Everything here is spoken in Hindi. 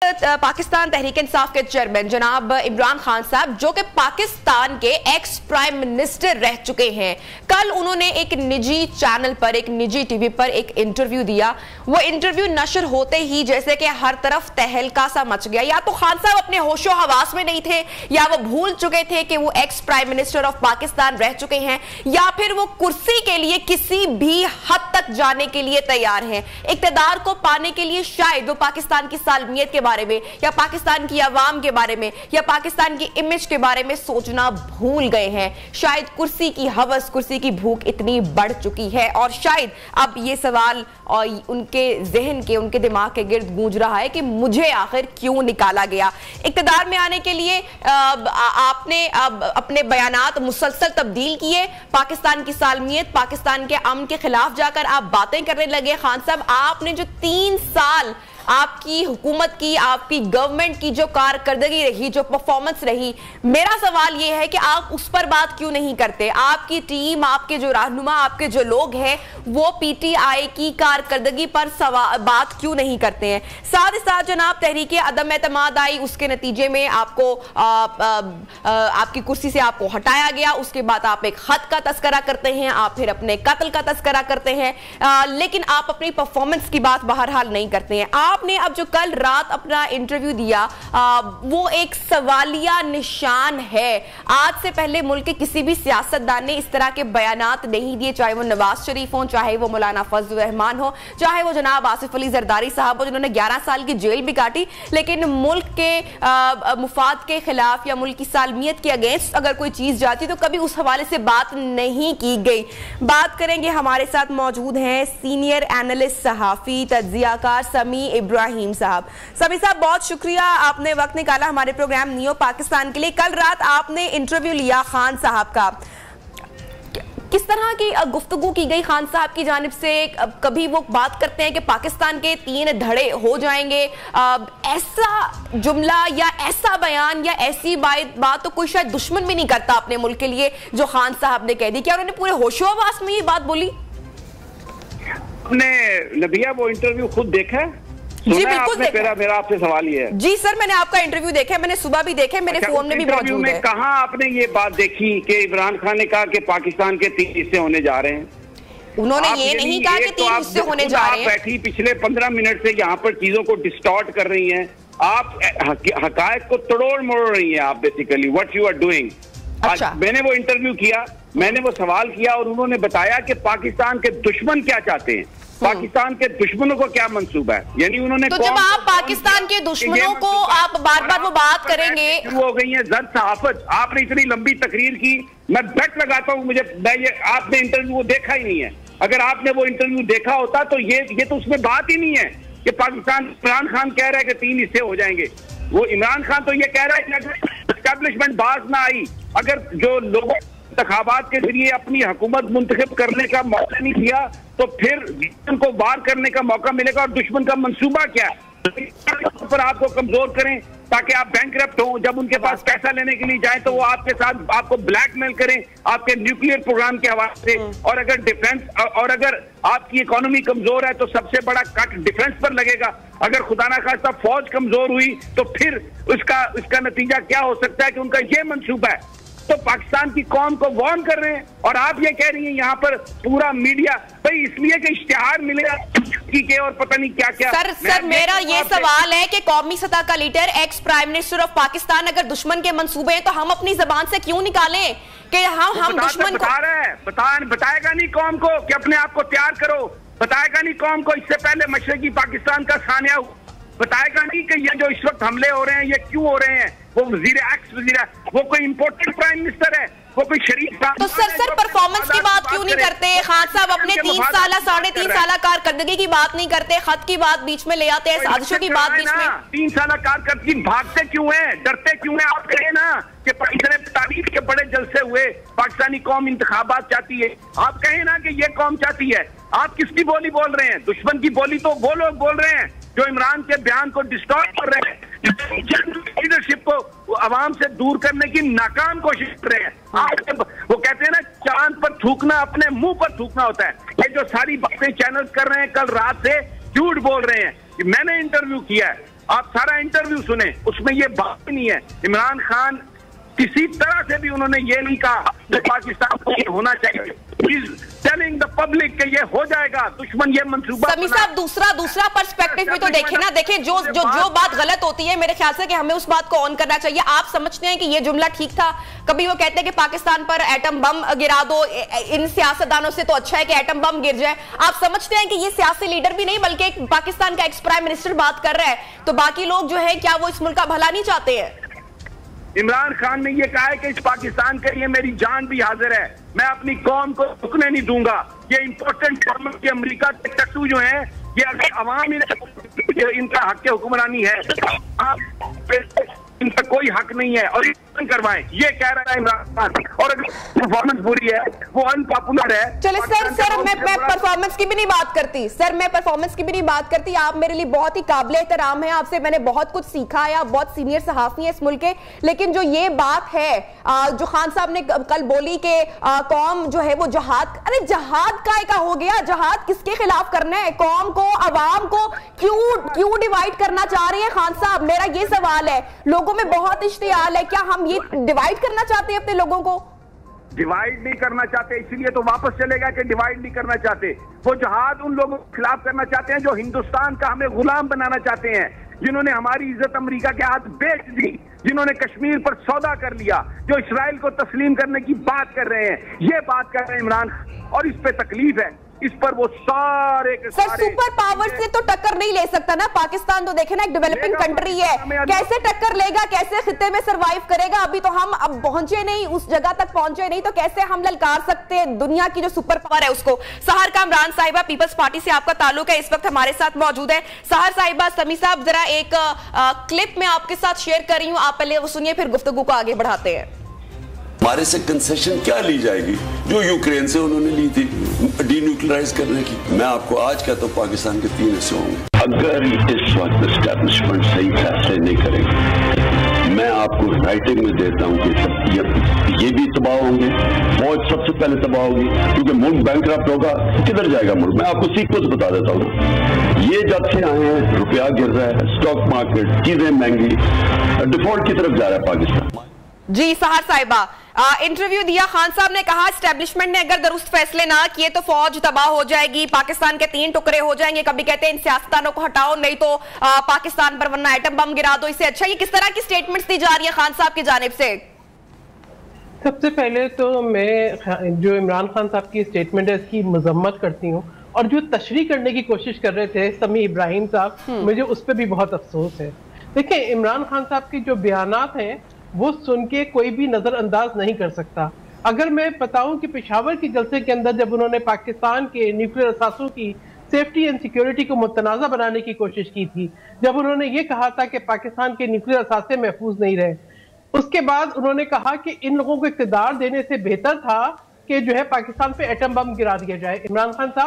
पाकिस्तान तहरीक इंसाफ के चेयरमैन जनाब इमरान खान साहब, जो कि पाकिस्तान के एक्स प्राइम मिनिस्टर रह चुके हैं, कल उन्होंने एक निजी चैनल पर, एक निजी टीवी पर एक इंटरव्यू दिया। वो इंटरव्यू नशर होते ही जैसे कि हर तरफ तहलका सा मच गया। या तो खान साहब अपने होशो हवास में नहीं थे, या वो भूल चुके थे कि वो ex prime minister of Pakistan रह चुके हैं, या फिर वो कुर्सी के लिए किसी भी हद तक जाने के लिए तैयार हैं। इक्तदार को पाने के लिए शायद वो पाकिस्तान की सालमियत के बारे में, या पाकिस्तान की आवाम के बारे में, या पाकिस्तान की इमेज के बारे में सोचना भूल गए हैं। शायद कुर्सी की हवस, कुर्सी की भूख इतनी बढ़ चुकी है, और शायद अब ये सवाल और उनके जहन के, उनके दिमाग के गिर्द गूंज रहा है कि मुझे आखिर क्यों निकाला गया। इक्तदार में आने के लिए आपने अपने बयानात मुसलसल तब्दील किए, पाकिस्तान की सालमियत, पाकिस्तान के अमन के खिलाफ जाकर आप बातें करने लगे। खान साहब, आपने जो 3 साल आपकी हुकूमत की, आपकी गवर्नमेंट की जो कारकर्दगी रही, जो परफॉर्मेंस रही, मेरा सवाल यह है कि आप उस पर बात क्यों नहीं करते? आपकी टीम, आपके जो रहनुमा, आपके जो लोग हैं, वो पीटीआई की कारकर्दगी पर बात क्यों नहीं करते हैं? साथ ही साथ जनाब तहरीके अदम एतमाद आई, उसके नतीजे में आपको आपकी कुर्सी से आपको हटाया गया। उसके बाद आप एक खत का तस्करा करते हैं, आप फिर अपने कत्ल का तस्करा करते हैं, लेकिन आप अपनी परफॉर्मेंस की बात बहरहाल नहीं करते हैं। आपने अब जो कल रात अपना इंटरव्यू दिया, वो एक सवालिया निशान है। आज से पहले मुल्क के किसी भी सियासतदान ने इस तरह के बयानात नहीं दिए, चाहे वो नवाज शरीफ हो, चाहे वो मौलाना फजल रहमान हो, चाहे वो जनाब आसिफ अली जरदारी साहब हो, जिन्होंने 11 साल की जेल भी काटी, लेकिन मुल्क के मुफाद के खिलाफ या मुल्क की सालमियत के अगेंस्ट अगर कोई चीज जाती तो कभी उस हवाले से बात नहीं की गई। बात करेंगे, हमारे साथ मौजूद हैं सीनियर एनालिस्ट, सहाफी, तज्जियाकार समी इब्राहिम साहब। समी साहब, बहुत शुक्रिया, आपने वक्त निकाला हमारे प्रोग्राम नियो पाकिस्तान के लिए। कल रात आपने इंटरव्यू लिया खान साहब का, किस तरह की गुफ्तगू की गई खान साहब की जानिब से? कभी वो बात करते हैं कि पाकिस्तान के 3 धड़े हो जाएंगे, ऐसा जुमला या ऐसा बयान या ऐसी बात तो कोई शायद दुश्मन भी नहीं करता अपने मुल्क के लिए, जो खान साहब ने कह दी। क्या उन्होंने पूरे होशो हवास में ये बात बोली? आपने नबिया वो इंटरव्यू खुद देखा है? जी बिल्कुल देखा। मेरा आपसे सवाल ये है। जी सर, मैंने आपका इंटरव्यू देखा है, मैंने सुबह भी देखे, मेरे फोन में भी मौजूद है। कहाँ आपने ये बात देखी कि इमरान खान ने कहा कि पाकिस्तान के 3 हिस्से होने जा रहे हैं? उन्होंने ये नहीं कहा कि 3 हिस्से होने जा रहे हैं। बैठी पिछले 15 मिनट से यहाँ पर चीजों को डिस्टॉर्ट कर रही हैं, आप हकायक को तोड़ मोड़ रही हैं। आप basically what you are doing. अच्छा, मैंने वो इंटरव्यू किया, मैंने वो सवाल किया, और उन्होंने बताया कि पाकिस्तान के दुश्मन क्या चाहते हैं, पाकिस्तान के दुश्मनों को क्या मंसूबा है। यानी उन्होंने तो जब आप पाकिस्तान के दुश्मनों को आप बार बार वो बात करेंगे, शुरू हो गई है जद सहाफत। आपने इतनी लंबी तकरीर की, मैं बेट लगाता हूँ आपने इंटरव्यू देखा ही नहीं है। अगर आपने वो इंटरव्यू देखा होता तो ये तो उसमें बात ही नहीं है कि पाकिस्तान, इमरान खान कह रहा है कि 3 हिस्से हो जाएंगे। वो इमरान खान तो ये कह रहा है कि अगर एस्टैब्लिशमेंट बाज ना आई, अगर जो लोगों इंतखाबात के जरिए अपनी हुकूमत मुंतखब करने का मौका नहीं दिया, तो फिर दुश्मन को वार करने का मौका मिलेगा। और दुश्मन का मंसूबा क्या है? पर आपको कमजोर करें ताकि आप बैंकरप्ट हो, जब उनके पास पैसा लेने के लिए जाए तो वो आपके साथ आपको ब्लैकमेल करें आपके न्यूक्लियर प्रोग्राम के हवाले से। और अगर डिफेंस, और अगर आपकी इकोनॉमी कमजोर है तो सबसे बड़ा कट डिफेंस पर लगेगा। अगर खुदा ना खास्ता फौज कमजोर हुई तो फिर उसका नतीजा क्या हो सकता है कि उनका ये मंसूबा है। तो पाकिस्तान की कौम को वार्न कर रहे हैं, और आप ये कह रही हैं यहाँ पर पूरा मीडिया भाई इसलिए कि इश्तिहार मिलेगा के और पता नहीं क्या क्या। सर मेरा ये सवाल है कि कौमी सतह का leader, ex prime minister of Pakistan अगर दुश्मन के मंसूबे हैं तो हम अपनी जबान से क्यों निकालें कि हम दुश्मन बता रहे हैं? बताएगा नहीं कौम को कि अपने आप को तैयार करो, बताएगा नहीं कौम को इससे पहले मशरकी पाकिस्तान का सानिया, बताएगा नहीं कि ये जो इस वक्त हमले हो रहे हैं ये क्यों हो रहे हैं। वो वो कोई इंपोर्टेड प्राइम मिनिस्टर है, वो कोई शरीफ साहब। तो सर परफॉर्मेंस की बात क्यों नहीं करते? खान साहब अपने 3 साल 3.5 साल कारकर्दगी की बात नहीं करते, खत की बात बीच में ले आते हैं, साजिशों की बात बीच में। 3 साल कारकर्दगी भागते क्यों है, डरते क्यों है? आप कहें ना कि इतने तारीख के बड़े जलसे हुए, पाकिस्तानी कौम इंतखाबात चाहती है, आप कहें ना कि ये कौम चाहती है। आप किसकी बोली बोल रहे हैं? दुश्मन की बोली तो वो लोग बोल रहे हैं जो इमरान के बयान को डिस्टॉर्ट कर रहे हैं, लीडरशिप को अवाम से दूर करने की नाकाम कोशिश कर रहे हैं। वो कहते हैं ना, चांद पर थूकना अपने मुंह पर थूकना होता है। ये जो सारी बातें चैनल्स कर रहे हैं, कल रात से झूठ बोल रहे हैं। मैंने इंटरव्यू किया है, आप सारा इंटरव्यू सुने, उसमें ये बात नहीं है। इमरान खान किसी तरह से भी उन्होंने ये नहीं कहा कि पाकिस्तान को ये होना चाहिए। टेलिंग द पब्लिक कि ये हो जाएगा, दुश्मन ये मंसूबा। समी साहब, दूसरा पर्सपेक्टिव भी तो देखें ना। देखें जो बात गलत होती है, मेरे ख्याल से कि हमें उस बात को ऑन करना चाहिए। आप समझते हैं कि ये जुमला ठीक था? कभी वो कहते हैं कि पाकिस्तान पर एटम बम गिरा दो, इन सियासतदानों से तो अच्छा है कि एटम बम गिर जाए। आप समझते हैं कि ये सियासी लीडर भी नहीं बल्कि एक पाकिस्तान का एक्स प्राइम मिनिस्टर बात कर रहा है, तो बाकी लोग जो है क्या वो इस मुल्क का भला नहीं चाहते हैं? इमरान खान ने ये कहा है कि इस पाकिस्तान के लिए मेरी जान भी हाजिर है, मैं अपनी कौम को रुकने नहीं दूंगा। ये इंपॉर्टेंट फॉर्मेट के अमेरिका के टट्टू जो हैं, ये अगर अवाम इनका हक हुक्मरानी है, इनका कोई हक नहीं है और करवाएं, ये कह रहा है इमरान खान। और अगर परफॉर्मेंस बुरी है, वो अनपॉपुलर है। चले सर मैं परफॉर्मेंस की भी नहीं बात करती। सर मैं परफॉर्मेंस की भी नहीं बात करती। आप मेरे लिए बहुत ही काबिल एहतराम है, आपसे मैंने बहुत कुछ सीखा है, आप बहुत सीनियर सहाफी हैं इस मुल्क के। लेकिन जो ये बात है जो खान साहब ने कल बोली कि कौम जो है वो जहाद, अरे जहाद का हो गया? जहाद किसके खिलाफ करना है? कौम को, अवाम को क्यों डिवाइड करना चाह रहे हैं खान साहब? मेरा ये सवाल है। लोगों में बहुत इश्तियाल है, क्या हम ये डिवाइड करना चाहते हैं अपने लोगों को? डिवाइड नहीं करना चाहते, इसीलिए तो वापस चलेगा कि डिवाइड नहीं करना चाहते। वो जहाद उन लोगों के खिलाफ करना चाहते हैं जो हिंदुस्तान का हमें गुलाम बनाना चाहते हैं, जिन्होंने हमारी इज्जत अमेरिका के हाथ बेच दी, जिन्होंने कश्मीर पर सौदा कर लिया, जो इस्राइल को तस्लीम करने की बात कर रहे हैं। ये बात कर रहे हैं इमरान, और इस पे तकलीफ है। इस पर वो सारे सुपर पावर से तो टक्कर नहीं ले सकता ना पाकिस्तान। तो देखे ना, एक डेवलपिंग कंट्री है, कैसे टक्कर लेगा, कैसे खित्ते में सरवाइव करेगा? अभी तो हम अब पहुंचे नहीं, उस जगह तक पहुंचे नहीं, तो कैसे हम ललकार सकते हैं दुनिया की जो सुपर पावर है उसको? सहर कामरान साहिबा, पीपल्स पार्टी से आपका ताल्लुक है, इस वक्त हमारे साथ मौजूद है। सहर साहिबा, समी साहब जरा एक क्लिप में आपके साथ शेयर कर रही हूं, आप पहले वो सुनिए, फिर गुफ्तगू को आगे बढ़ाते हैं। हमारे से कंसेशन क्या ली जाएगी जो यूक्रेन से उन्होंने ली थी डीन्यूक्लियराइज करने की? मैं आपको आज कहता हूं पाकिस्तान के 3 हिस्से होंगे। अगर इस वक्त एस्टैब्लिशमेंट सही फैसले नहीं करेगी, मैं आपको राइटिंग में देता हूं कि ये भी तबाह होंगे, फौज सबसे पहले तबाह होगी, क्योंकि मुल्क बैंकरप्ट होगा। किधर जाएगा मुल्क? मैं आपको सीक्वेंस बता देता हूँ। ये जब से आए हैं, रुपया गिर रहा है, स्टॉक मार्केट, चीजें महंगी, डिफॉल्ट की तरफ जा रहा है पाकिस्तान। जी सहर साहिबा, इंटरव्यू दिया, खान साहब ने कहा एस्टेब्लिशमेंट ने अगर दुरुस्त फैसले ना किए तो फौज तबाह हो जाएगी, पाकिस्तान के 3 टुकड़े हो जाएंगे। कभी कहते हैं इन सियासतदानों को हटाओ, नहीं तो पाकिस्तान पर वरना एटम बम गिरा दो, इससे अच्छा। ये किस तरह की स्टेटमेंट्स दी जा रही है खान साहब की जानिब से? सबसे पहले तो मैं जो इमरान खान साहब की स्टेटमेंट है इसकी मजम्मत करती हूँ, और जो तशरीह करने की कोशिश कर रहे थे समी इब्राहिम साहब, मुझे उस पर भी बहुत अफसोस है। देखिए, इमरान खान साहब की जो बयानात हैं वो सुन के कोई भी नजरअंदाज नहीं कर सकता। अगर मैं बताऊं कि पेशावर की जलसे के अंदर जब उन्होंने पाकिस्तान के न्यूक्लियर असासों की सेफ्टी एंड सिक्योरिटी को मुतनाज़ा बनाने की कोशिश की थी, जब उन्होंने ये कहा था कि पाकिस्तान के न्यूक्लियर असासे महफूज नहीं रहे, उसके बाद उन्होंने कहा कि इन लोगों को इक़्तिदार देने से बेहतर था कि जो है पाकिस्तान पे एटम बम गिरा दिया जाए। इमरान खान साहब